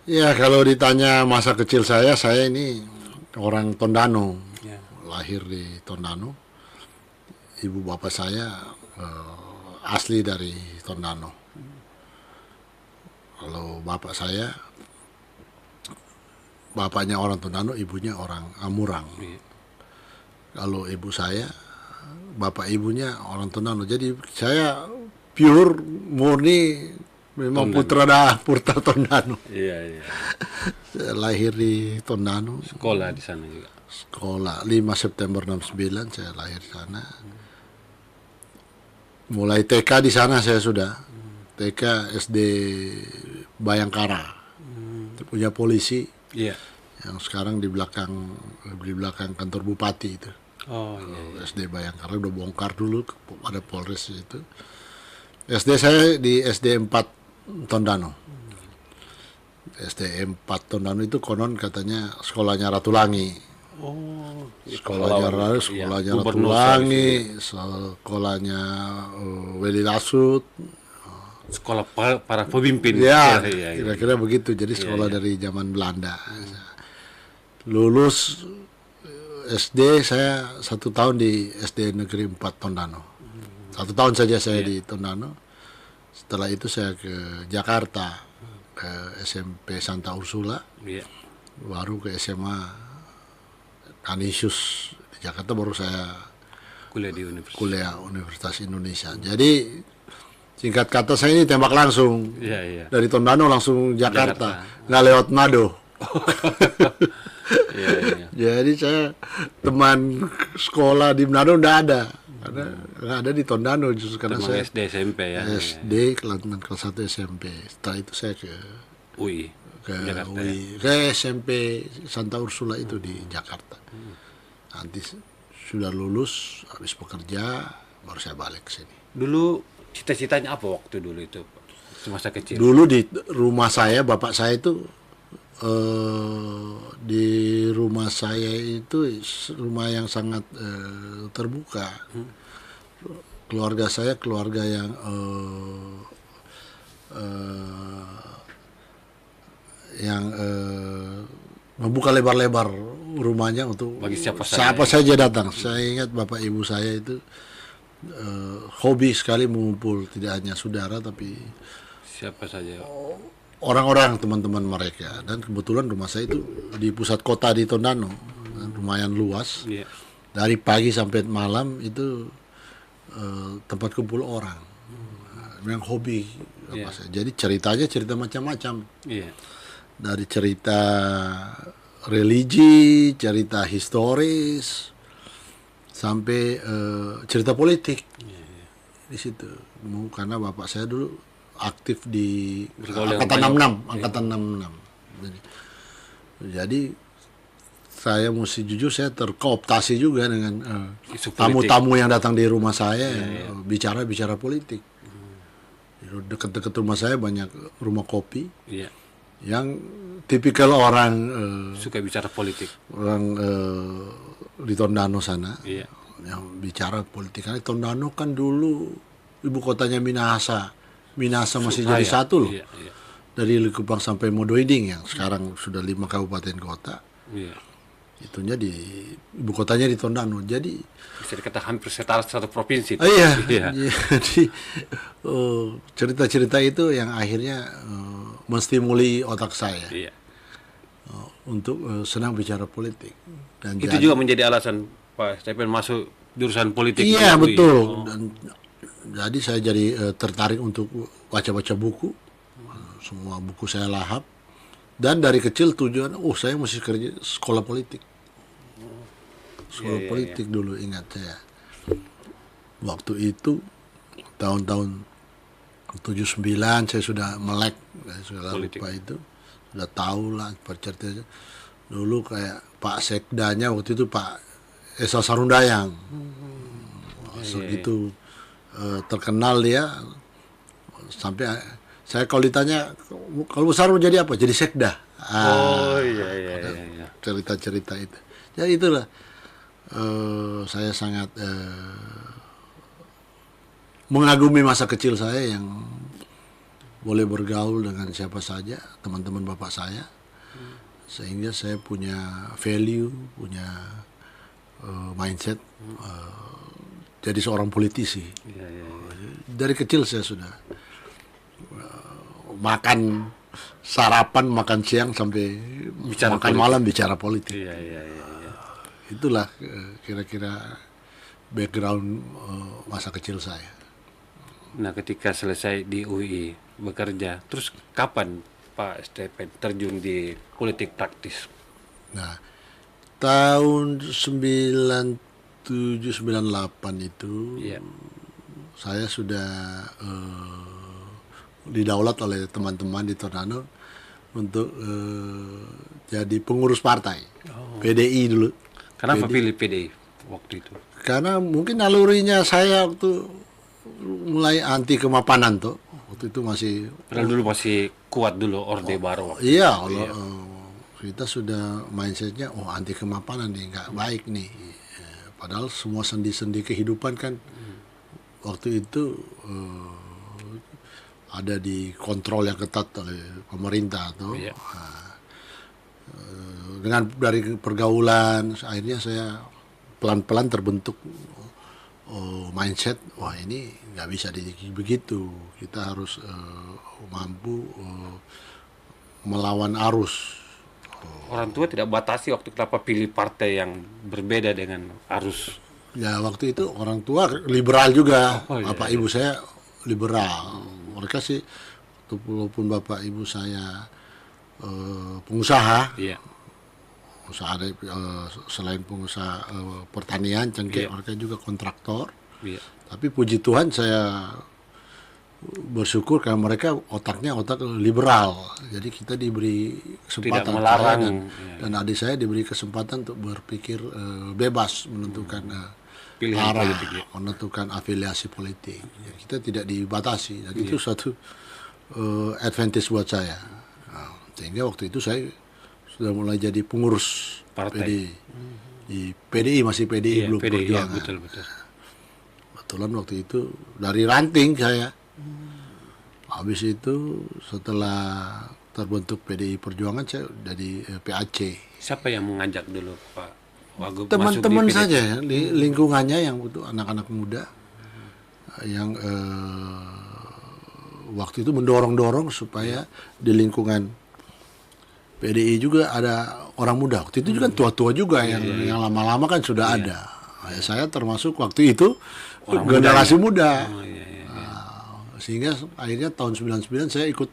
Ya kalau ditanya masa kecil saya ini orang Tondano, Ya. lahir di Tondano. Ibu bapak saya asli dari Tondano. Kalau bapak saya, bapaknya orang Tondano, ibunya orang Amurang. Iya. Kalau ibu saya, bapak ibunya orang Tondano. Jadi saya pure murni memang Tondano. putra Tondano. Iya, iya. Saya lahir di Tondano. Sekolah di sana juga. Sekolah 5 September 69 saya lahir di sana. Mulai TK di sana saya sudah. TK SD Bayangkara. Itu punya polisi Iya. yang sekarang di belakang kantor bupati itu. Oh, iya, iya. SD Bayangkara udah bongkar dulu ada Polres itu. SD saya di SD 4 Tondano. SD 4 Tondano itu konon katanya sekolahnya Ratu Langi. Oh, Sekolahnya Ratu Gubernur Langi, sekolahnya Weli Lasut. sekolah para pemimpin. Ya, Iya, iya, iya. kira-kira begitu. Jadi sekolah iya. dari zaman Belanda. Lulus SD saya 1 tahun di SD Negeri 4 Tondano. 1 tahun saja saya di Tondano. Setelah itu saya ke Jakarta, ke SMP Santa Ursula, Iya. baru ke SMA Canisius di Jakarta, baru saya Kuliah di universitas. kuliah Universitas Indonesia. Jadi singkat kata saya ini tembak langsung Iya, iya. dari Tondano langsung Jakarta, Jakarta. nggak lewat Manado. Iya, iya. Jadi saya teman sekolah di Manado nggak ada, karena nggak ada di Tondano justru karena Teman saya SD SMP ya. SD kelas 1 SMP. Setelah itu saya UI. ke Jakarta ya. UI, ke SMP Santa Ursula itu di Jakarta. Nanti sudah lulus, habis bekerja, baru saya balik ke sini. Dulu cita-citanya apa waktu dulu itu, Pak? Semasa kecil. Dulu di rumah saya, bapak saya itu di rumah saya itu rumah yang sangat terbuka. Keluarga saya keluarga yang membuka lebar-lebar rumahnya untuk Bagi siapa saja datang. Saya ingat bapak ibu saya itu hobi sekali mengumpul, tidak hanya saudara tapi Siapa saja. orang-orang teman-teman mereka. Dan kebetulan rumah saya itu di pusat kota di Tondano, lumayan luas. Iya. Dari pagi sampai malam itu tempat kumpul orang. Memang hobi Iya. saya. Jadi ceritanya cerita macam-macam. Iya. Dari cerita religi, cerita historis, sampai cerita politik di situ. Karena bapak saya dulu aktif di Bergaul dengan angkatan banyak. 66, angkatan 66. Jadi saya mesti jujur saya terkooptasi juga dengan Isu politik. tamu-tamu yang datang di rumah saya yang bicara politik. Dekat-dekat rumah saya banyak rumah kopi Iya. yang tipikal orang Suka bicara politik. di Tondano sana Iya. yang bicara politik. Karena Tondano kan dulu ibu kotanya Minahasa masih jadi Raya. satu loh. Iya, iya. Dari Likupang sampai Modoinding yang sekarang sudah 5 kabupaten kota. Iya. Itunya di ibu kotanya di Tondano. Jadi Bisa dikatakan hampir setara satu provinsi. iya, Iya. jadi cerita-cerita itu yang akhirnya menstimuli otak saya Iya. untuk senang bicara politik. Dan Itu juga menjadi alasan Pak Stephen masuk jurusan politik. iya di UI. betul. Oh. Dan jadi saya jadi tertarik untuk baca-baca buku. Semua buku saya lahap. Dan dari kecil tujuan, saya mesti kerja sekolah politik. Sekolah Iya, iya, politik dulu ingat saya. Waktu itu tahun-tahun 79 saya sudah melek, saya sudah Politik. lupa itu, sudah tahu lah percerita. Dulu kayak Pak Sekdanya waktu itu Pak Esa Sarundayang, segitu terkenal dia sampai saya kalau ditanya kalau besar mau jadi apa? Jadi sekda. Oh, iya, iya, iya. Cerita-cerita itu. Jadi itulah saya sangat mengagumi masa kecil saya yang boleh bergaul dengan siapa saja, teman-teman bapak saya, sehingga saya punya value, punya mindset jadi seorang politisi. Iya, iya, iya. Dari kecil saya sudah makan sarapan, makan siang sampai Bicara makan politik. malam bicara politik. Iya, iya, iya, iya. Itulah kira-kira background masa kecil saya. Nah, ketika selesai di UI bekerja, terus kapan Pak Stephen terjun di politik praktis? Nah, tahun 97-98 itu Iya. saya sudah didaulat oleh teman-teman di Tondano untuk jadi pengurus partai PDI dulu. Kenapa pilih PDI waktu itu? Karena mungkin nalurinya saya waktu mulai anti kemapanan tuh. Waktu itu masih Padahal dulu masih kuat dulu Orde Baru. iya, kalau kita sudah mindsetnya anti kemapanan nih, nggak baik nih. Padahal semua sendi-sendi kehidupan kan waktu itu ada di kontrol yang ketat oleh pemerintah tuh. Iya. Dengan dari pergaulan akhirnya saya pelan-pelan terbentuk mindset, wah ini nggak bisa begitu, kita harus mampu melawan arus. Orang tua tidak batasi waktu kenapa pilih partai yang berbeda dengan arus. Ya waktu itu orang tua liberal juga, Oh, iya, bapak ibu saya liberal. Mereka sih walaupun bapak ibu saya pengusaha, Iya. ada selain pengusaha pertanian cengkeh, Iya. mereka juga kontraktor. Iya. Tapi puji Tuhan saya bersyukur karena mereka otaknya otak liberal. Jadi kita diberi kesempatan, Tidak melarang. saya Iya. dan adik saya diberi kesempatan untuk berpikir bebas menentukan Pilihan arah, politik, ya. menentukan afiliasi politik. Ya, kita tidak dibatasi. Dan itu suatu advantage buat saya. Nah, sehingga waktu itu saya sudah mulai jadi pengurus Partai. PDI. Di PDI masih PDI Iya, belum PDI, ya, perjuangan. betul, betul. Kebetulan waktu itu dari ranting saya. Habis itu setelah terbentuk PDI Perjuangan saya jadi PAC. Siapa yang mengajak dulu Pak Wagub Teman-teman masuk di PDI? saja ya, lingkungannya yang butuh anak-anak muda yang waktu itu mendorong-dorong supaya di lingkungan PDI juga ada orang muda. Waktu itu juga tua-tua juga yang lama-lama kan sudah ada. Nah, saya termasuk waktu itu Orang generasi muda. Oh, iya, iya. Sehingga akhirnya tahun 99 saya ikut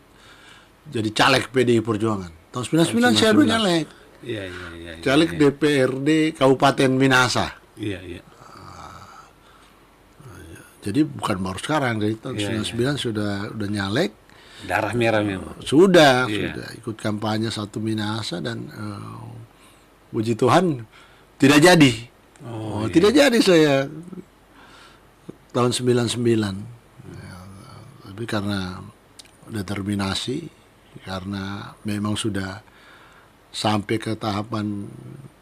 jadi caleg PDI Perjuangan. Tahun 99 saya udah nyalek. Iya, iya, iya. Iya, Caleg DPRD Kabupaten Minahasa. iya, iya. Jadi bukan baru sekarang, dari tahun Iya, 99 sudah nyalek. Darah merah memang. Sudah Iya. ikut kampanye satu Minahasa dan puji Tuhan tidak jadi. Tidak jadi saya tahun 99. Ya, tapi karena determinasi, karena memang sudah sampai ke tahapan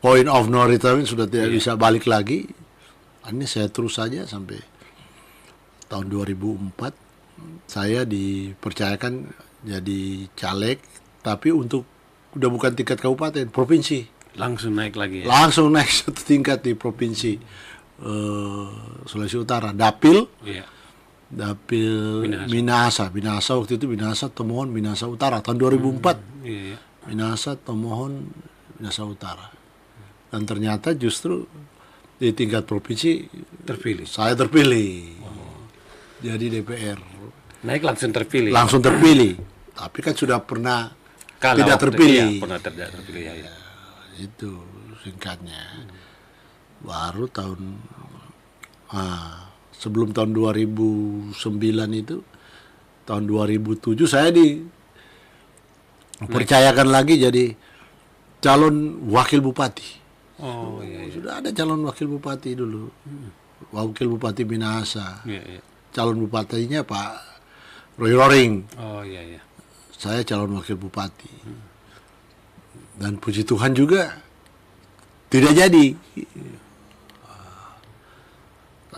point of no return, sudah tidak bisa balik lagi. Ini saya terus saja sampai tahun 2004 saya dipercayakan jadi caleg, tapi untuk udah bukan tingkat kabupaten, provinsi. Langsung naik lagi ya. Langsung naik satu tingkat di provinsi Sulawesi Utara, Dapil Iya. Minahasa waktu itu Minahasa Tomohon Minahasa Utara tahun 2004. Iya, iya. Minahasa Tomohon Minahasa Utara. Dan ternyata justru di tingkat provinsi Terpilih. saya terpilih. Jadi DPR. Naik langsung terpilih. Langsung terpilih. Tapi kan sudah pernah Kalah tidak waktu- terpilih. Iya, pernah tidak terpilih ya. Ya. Itu singkatnya. Baru sebelum tahun 2009 itu, tahun 2007 saya dipercayakan lagi jadi calon wakil bupati. Oh iya, iya. Sudah ada calon wakil bupati dulu. Wakil Bupati Minahasa. Iya, iya. Calon bupatinya Pak Roy Roring. Oh iya, iya. Saya calon wakil bupati. Dan puji Tuhan juga tidak jadi.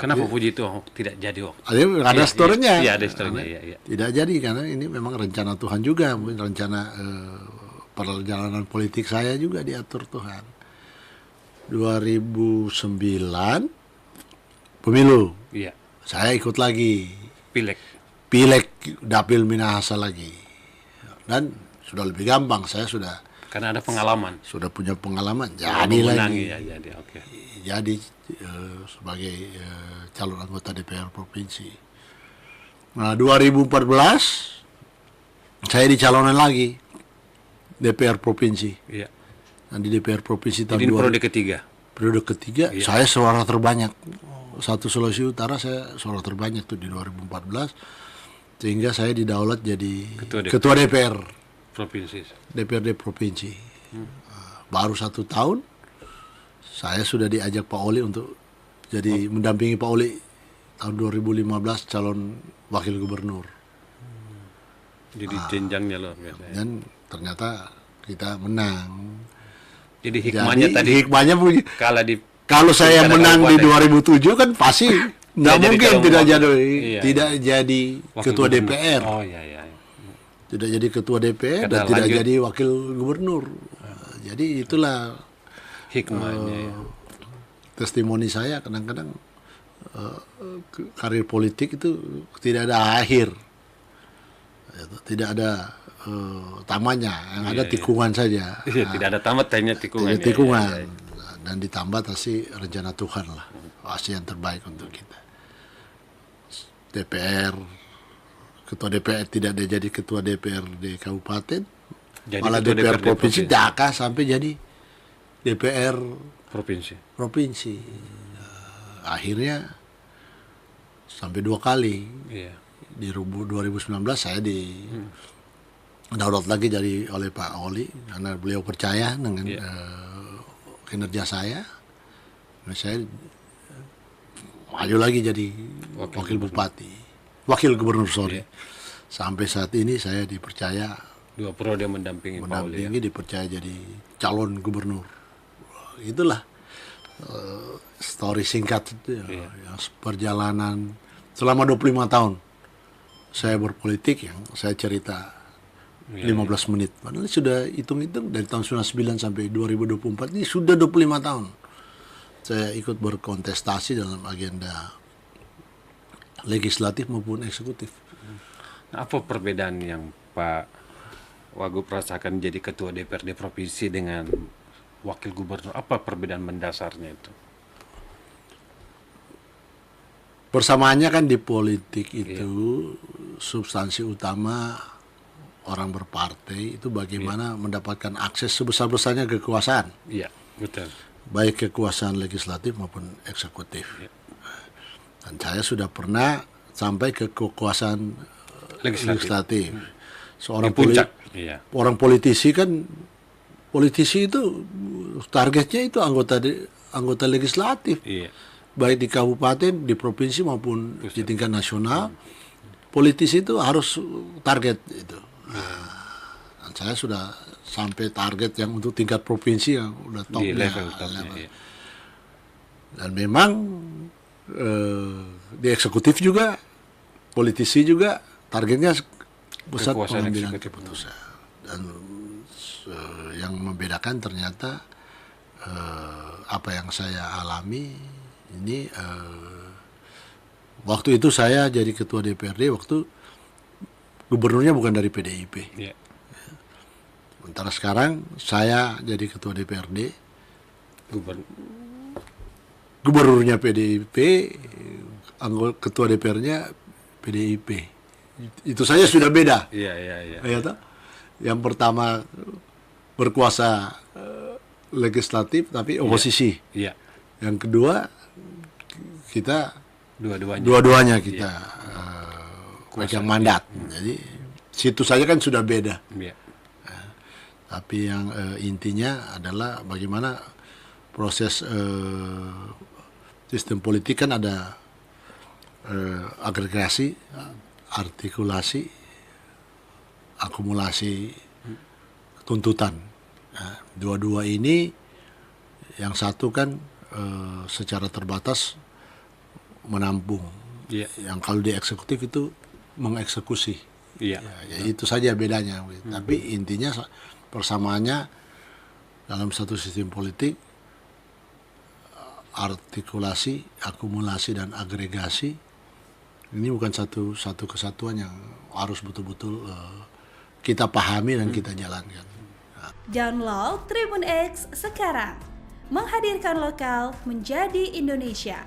Kenapa Puji itu tidak jadi waktu? Ada story-nya. Iya, ada story-nya. Iya. Tidak jadi karena ini memang rencana Tuhan juga, mungkin rencana perjalanan politik saya juga diatur Tuhan. 2009 pemilu. Iya. Saya ikut lagi. Pileg. Dapil Minahasa lagi. Dan sudah lebih gampang, saya sudah Karena ada pengalaman. Sudah punya pengalaman. Jadi Memenangi, lagi. ya, jadi oke. Jadi sebagai calon anggota DPR provinsi. Nah, 2014 saya dicalonin lagi DPR provinsi. Iya. Dan di DPR provinsi tahun Jadi ini periode ketiga. Periode ketiga, Iya. saya suara terbanyak. Satu Sulawesi Utara saya suara terbanyak tuh di 2014. Sehingga saya didaulat jadi ketua DPR provinsi. DPRD provinsi. Baru 1 tahun saya sudah diajak Pak Oli untuk jadi mendampingi Pak Oli tahun 2015 calon wakil gubernur. Jadi jenjangnya loh biasanya. Dan ternyata kita menang. Jadi hikmahnya punya. Kalau saya menang di 2007 kan pasti nggak mungkin tidak jadi ketua DPR. Oh iya. Tidak jadi ketua DPR dan tidak jadi wakil gubernur. Jadi itulah hikmahnya. Testimoni saya kadang-kadang karir politik itu tidak ada akhir, tidak ada tamatnya, yang ada tikungan saja. Tidak ada tamat, hanya tikungan. Tikungan. Dan ditambah pasti rencana Tuhan lah, pasti yang terbaik untuk kita. DPR, ketua DPR tidak ada jadi ketua DPR di kabupaten, jadi malah DPR provinsi Dhaka sampai jadi DPR provinsi. Akhirnya sampai 2 kali. Iya. Di 2019 saya daulat lagi oleh Pak Oli karena beliau percaya dengan kinerja saya. Nah, saya maju lagi jadi wakil gubernur. Iya. Sampai saat ini saya dipercaya 2 periode mendampingi Pak Oli. Dipercaya jadi calon gubernur. Itulah story singkat itu ya, perjalanan selama 25 tahun saya berpolitik yang saya cerita 15 menit. Padahal sudah hitung-hitung dari tahun 1999 sampai 2024 ini sudah 25 tahun. Saya ikut berkontestasi dalam agenda legislatif maupun eksekutif. Nah, apa perbedaan yang Pak Wagub rasakan jadi ketua DPRD provinsi dengan wakil gubernur? Apa perbedaan mendasarnya itu? Persamaannya kan di politik itu substansi utama orang berpartai itu bagaimana mendapatkan akses sebesar-besarnya kekuasaan. Iya, betul. Baik kekuasaan legislatif maupun eksekutif. Iya. Dan saya sudah pernah sampai ke kekuasaan legislatif. Seorang orang politisi itu targetnya itu anggota legislatif. Iya. Baik di kabupaten, di provinsi maupun di tingkat nasional. Politisi itu harus target itu. Dan saya sudah sampai target yang untuk tingkat provinsi yang udah top level. Iya. Dan memang di eksekutif juga politisi juga targetnya besar pengambilan keputusan. Dan yang membedakan ternyata apa yang saya alami ini waktu itu saya jadi ketua DPRD waktu gubernurnya bukan dari PDIP. Yeah. Sementara sekarang saya jadi ketua DPRD, gubernurnya PDIP, ketua DPR-nya PDIP. Itu saja sudah beda. Iya. Yang pertama berkuasa legislatif tapi oposisi. Iya. Yang kedua kita dua-duanya kita pegang mandat. Jadi situ saja kan sudah beda. Iya. Tapi yang intinya adalah bagaimana proses sistem politik kan ada agregasi, artikulasi, akumulasi tuntutan. Nah, dua-dua ini yang satu kan secara terbatas menampung. Iya. Yang kalau di eksekutif itu mengeksekusi. Iya. Ya, itu saja bedanya. Tapi intinya persamaannya dalam satu sistem politik, artikulasi, akumulasi dan agregasi ini bukan satu kesatuan yang harus betul-betul kita pahami dan kita jalankan. Download Tribun X sekarang, menghadirkan lokal menjadi Indonesia.